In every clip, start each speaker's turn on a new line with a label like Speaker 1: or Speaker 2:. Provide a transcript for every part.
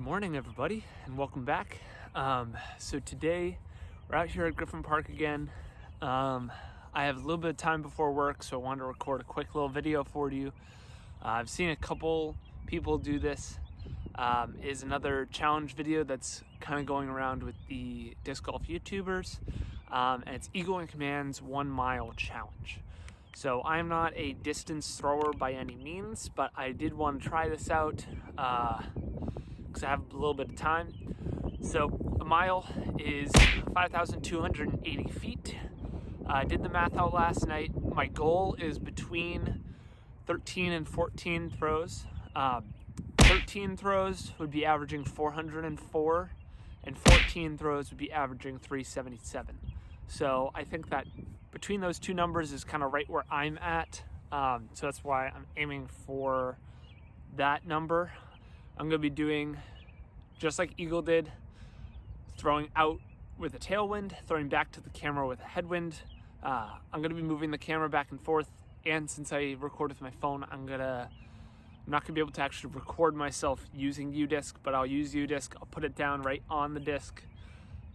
Speaker 1: morning, everybody, and welcome back. So today we're out here at Griffin Park again. I have a little bit of time before work, so I wanted to record a quick little video for you. I've seen a couple people do this. Is another challenge video that's kind of going around with the disc golf YouTubers, and it's Eagle and McMahon's 1 mile challenge. So I'm not a distance thrower by any means, but I did want to try this out because I have a little bit of time. So a mile is 5,280 feet. I did the math out last night. My goal is between 13 and 14 throws. 13 throws would be averaging 404, and 14 throws would be averaging 377. So I think that between those two numbers is kind of right where I'm at. So that's why I'm aiming for that number. I'm going to be doing just like Eagle did, throwing out with a tailwind, throwing back to the camera with a headwind. I'm going to be moving the camera back and forth, and since I record with my phone, I'm not going to be able to actually record myself using UDisc, but I'll use UDisc. I'll put it down right on the disc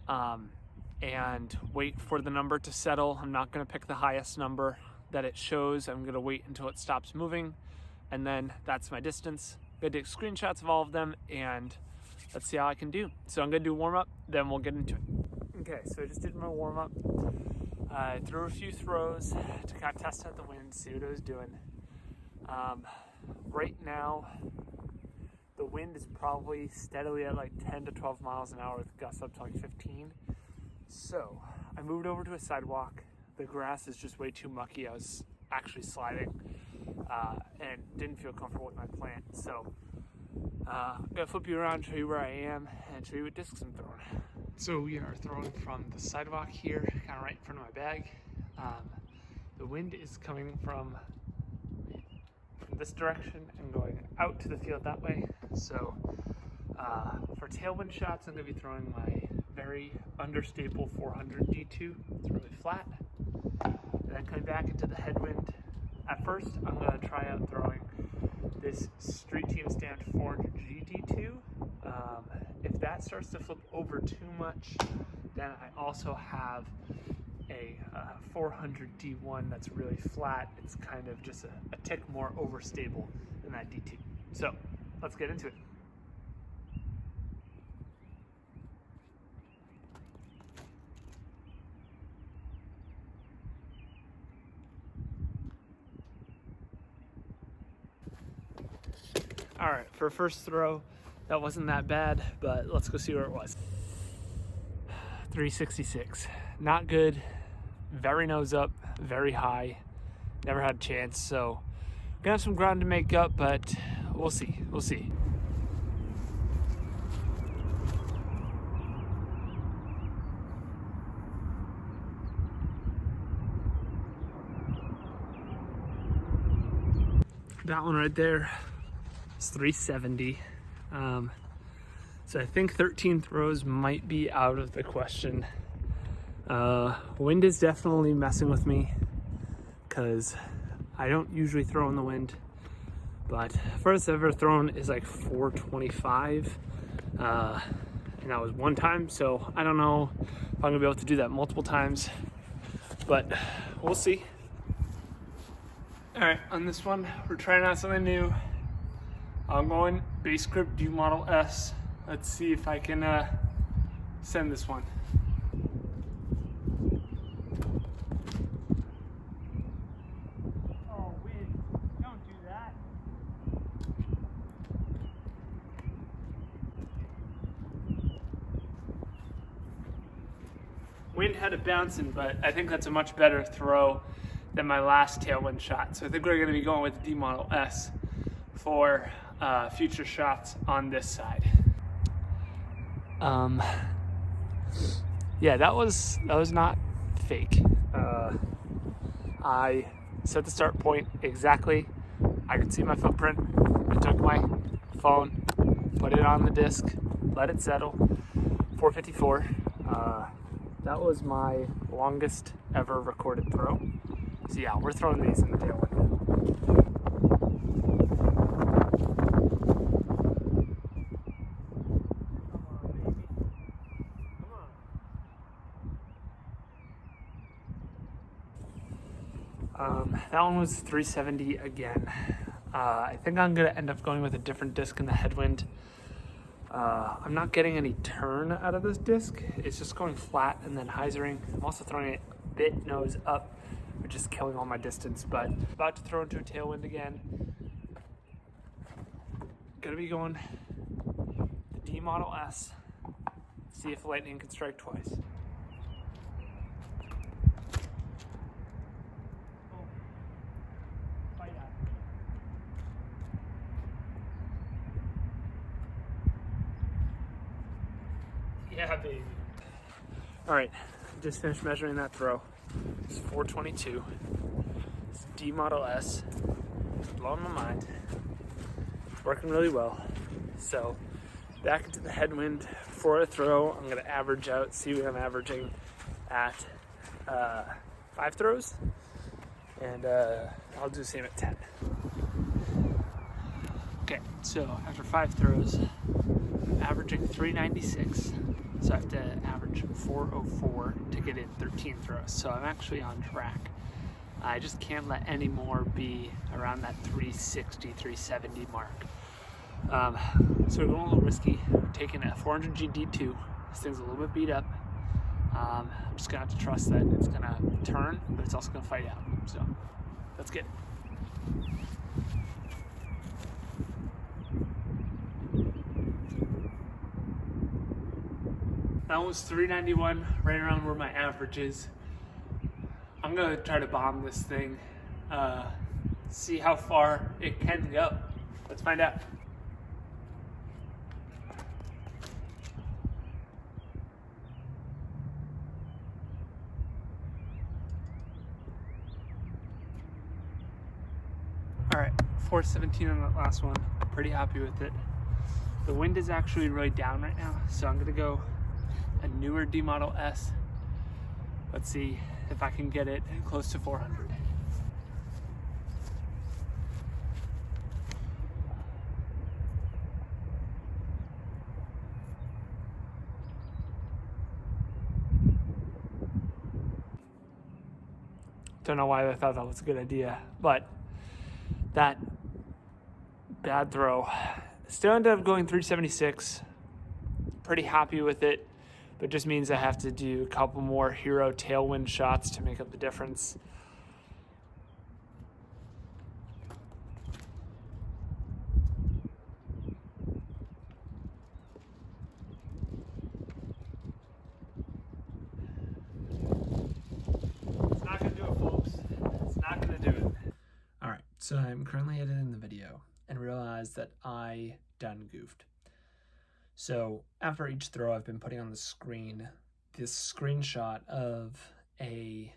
Speaker 1: and wait for the number to settle. I'm not going to pick the highest number that it shows. I'm going to wait until it stops moving, and then that's my distance. I'm going to take screenshots of all of them, and let's see how I can do. So I'm going to do a warm-up, then we'll get into it. Okay, so I just did my warm-up. I threw a few throws to kind of test out the wind, see what it was doing. Right now, the wind is probably steadily at like 10 to 12 miles an hour with gusts up to like 15. So I moved over to a sidewalk. The grass is just way too mucky. I was actually sliding and didn't feel comfortable with my plant. So I'm going to flip you around, show you where I am, and show you what discs I'm throwing. So we are throwing from the sidewalk here, kind of right in front of my bag. The wind is coming from this direction and going out to the field that way. So for tailwind shots, I'm going to be throwing my very understable 400 D2. It's really flat. And then coming back into the headwind. At first, I'm going to try out throwing this Street Team Stand 400 D2. If that starts to flip over too much, then I also have a 400 D1 that's really flat. It's kind of just a tick more overstable than that D2. So let's get into it. All right, for first throw, that wasn't that bad, but let's go see where it was. 366, not good. Very nose up, very high. Never had a chance, so gonna have some ground to make up, but we'll see. That one right there is 370. So I think 13 throws might be out of the question. Wind is definitely messing with me because I don't usually throw in the wind, but furthest I've ever thrown is like 425, and that was one time, so I don't know if I'm gonna be able to do that multiple times, but we'll see. All right, on this one, we're trying out something new. I'm going base grip D Model S. Let's see if I can send this one. Oh, wind, don't do that. Wind had it bouncing, but I think that's a much better throw than my last tailwind shot. So I think we're gonna be going with the D Model S for future shots on this side. Yeah, that was not fake. I set the start point exactly. I could see my footprint. I took my phone, put it on the disc, let it settle. 454. That was my longest ever recorded throw. So yeah, we're throwing these in the tailwind. That one was 370 again. I think I'm gonna end up going with a different disc in the headwind. I'm not getting any turn out of this disc. It's just going flat and then hyzering. I'm also throwing it a bit nose up, which is killing all my distance, but about to throw into a tailwind again. Gonna be going the D Model S. See if lightning can strike twice. Yeah, baby. All right, just finished measuring that throw. It's 422. It's D Model S. It's blowing my mind. It's working really well. So back into the headwind for a throw. I'm gonna average out, see what I'm averaging at 5 throws. And I'll do the same at 10. Okay, so after 5 throws, averaging 396. So I have to average 404 to get in 13 throws. So I'm actually on track. I just can't let any more be around that 360, 370 mark. So we're going a little risky. We're taking a 400G D2. This thing's a little bit beat up. I'm just gonna have to trust that it's gonna turn, but it's also gonna fight out. So let's get it. That was 391, right around where my average is. I'm gonna try to bomb this thing, see how far it can go. Let's find out. All right, 417 on that last one. Pretty happy with it. The wind is actually really down right now, so I'm gonna go a newer D Model S. Let's see if I can get it close to 400. Don't know why I thought that was a good idea, but that bad throw. Still ended up going 376. Pretty happy with it, but just means I have to do a couple more hero tailwind shots to make up the difference. It's not gonna do it, folks. It's not gonna do it. All right, so I'm currently editing the video and realized that I done goofed. So after each throw, I've been putting on the screen this screenshot of a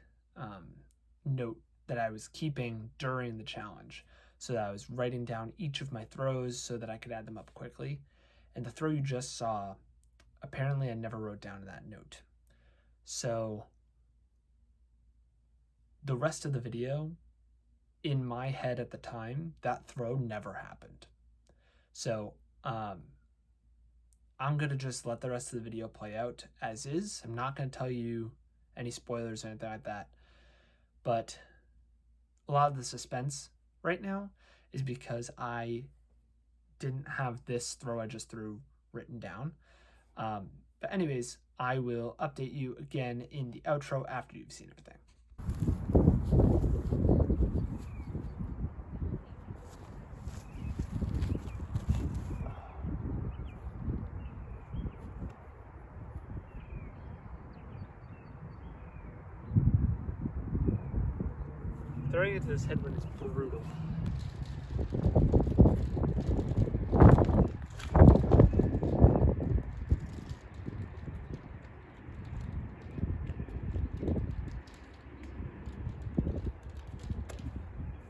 Speaker 1: note that I was keeping during the challenge. So that I was writing down each of my throws so that I could add them up quickly. And the throw you just saw, apparently I never wrote down that note. So the rest of the video, in my head at the time, that throw never happened. So I'm gonna just let the rest of the video play out as is. I'm not gonna tell you any spoilers or anything like that. But a lot of the suspense right now is because I didn't have this throw I just threw written down. But anyways, I will update you again in the outro after you've seen everything. Throwing into this headwind is brutal.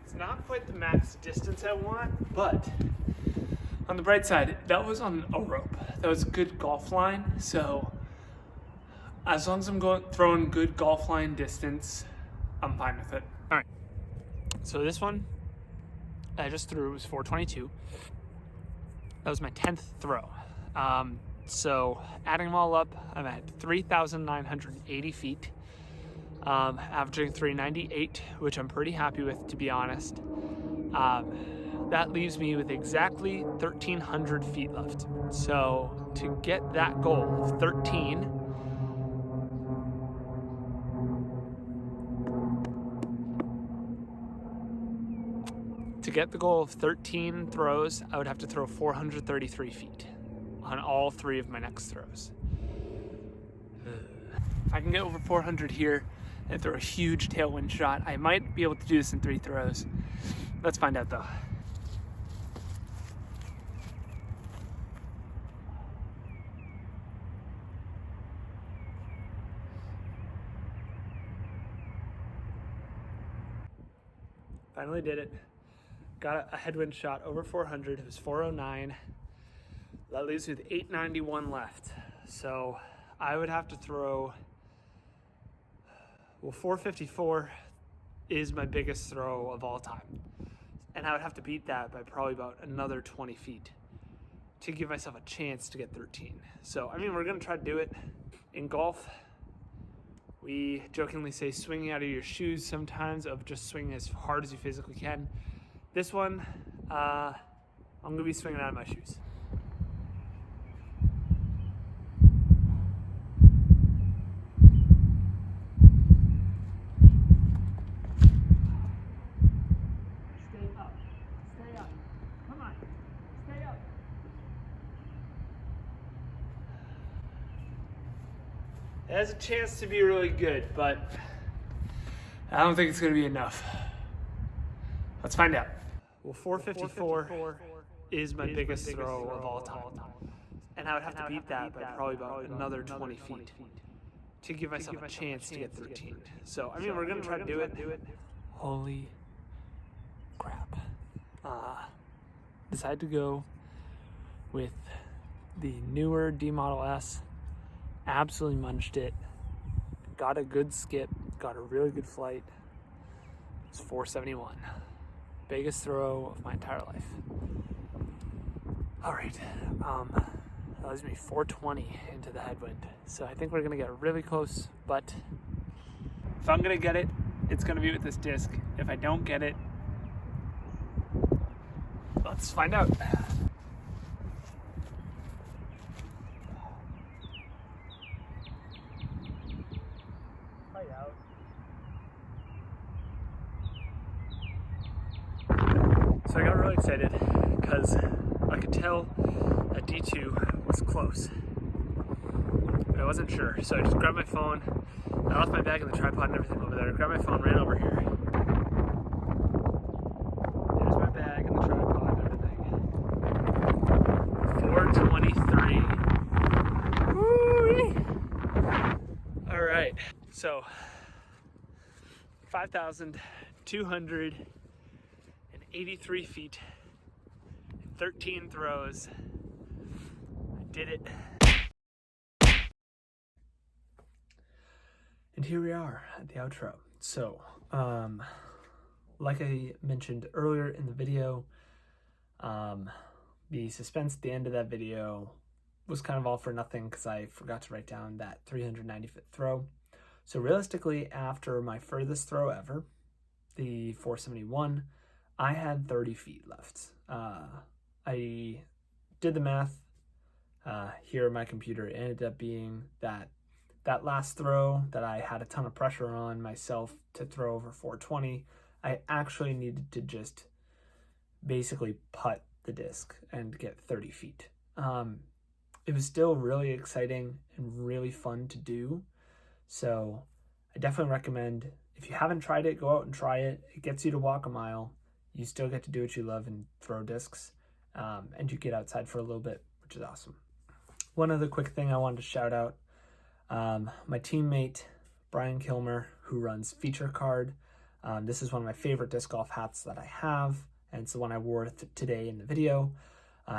Speaker 1: It's not quite the max distance I want, but on the bright side, that was on a rope. That was a good golf line, so as long as I'm throwing good golf line distance, I'm fine with it. All right. So this one I just threw was 422. That was my 10th throw. So adding them all up, I'm at 3,980 feet. averaging 398, which I'm pretty happy with, to be honest. That leaves me with exactly 1,300 feet left. So to get that goal of 13, to get the goal of 13 throws, I would have to throw 433 feet on all 3 of my next throws. If I can get over 400 here and throw a huge tailwind shot, I might be able to do this in 3 throws. Let's find out though. Finally did it. Got a headwind shot over 400. It was 409. That leaves me with 891 left. So I would have to throw, well, 454 is my biggest throw of all time. And I would have to beat that by probably about another 20 feet to give myself a chance to get 13. So, I mean, we're gonna try to do it. In golf, we jokingly say swinging out of your shoes sometimes, of just swinging as hard as you physically can. This one, I'm gonna be swinging out of my shoes. Stay up, stay up, come on, stay up. It has a chance to be really good, but I don't think it's gonna be enough. Let's find out. Well, 454 is my biggest throw of all time. And I would have to beat that by probably about another 20 feet to give myself a chance to get 13. So, I mean, we're gonna try to do it. Holy crap. Decided to go with the newer D Model S. Absolutely munched it. Got a good skip, got a really good flight. It's 471. Biggest throw of my entire life. All right, that leaves me 420 into the headwind. So I think we're gonna get really close, but if I'm gonna get it, it's gonna be with this disc. If I don't get it, let's find out. So I got really excited because I could tell that D2 was close, but I wasn't sure. So I just grabbed my phone. I left my bag and the tripod and everything over there. I grabbed my phone, ran over here. There's my bag and the tripod and everything. 423. Woo-wee. All right, so 5,283 feet, 13 throws. I did it. And here we are at the outro. So, like I mentioned earlier in the video, the suspense at the end of that video was kind of all for nothing because I forgot to write down that 390-foot throw. So realistically, after my furthest throw ever, the 471, I had 30 feet left. I did the math here on my computer. It ended up being that last throw that I had a ton of pressure on myself to throw over 420, I actually needed to just basically putt the disc and get 30 feet. It was still really exciting and really fun to do. So I definitely recommend, if you haven't tried it, go out and try it. It gets you to walk a mile. You still get to do what you love and throw discs, and you get outside for a little bit, which is awesome. One other quick thing I wanted to shout out, my teammate, Brian Kilmer, who runs Feature Card. This is one of my favorite disc golf hats that I have, and it's the one I wore today in the video.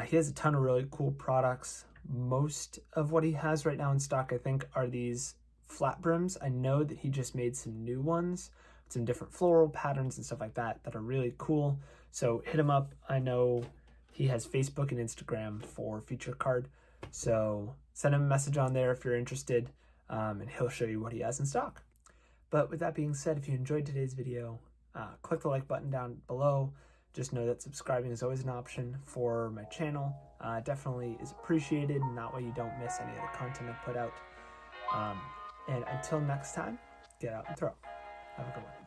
Speaker 1: He has a ton of really cool products. Most of what he has right now in stock, I think, are these flat brims. I know that he just made some new ones, some different floral patterns and stuff like that are really cool. So hit him up. I know he has Facebook and Instagram for Feature Card. So send him a message on there if you're interested, and he'll show you what he has in stock. But with that being said, if you enjoyed today's video, click the like button down below. Just know that subscribing is always an option for my channel. Definitely is appreciated, and that way you don't miss any of the content I put out. And until next time, get out and throw. Have a good one.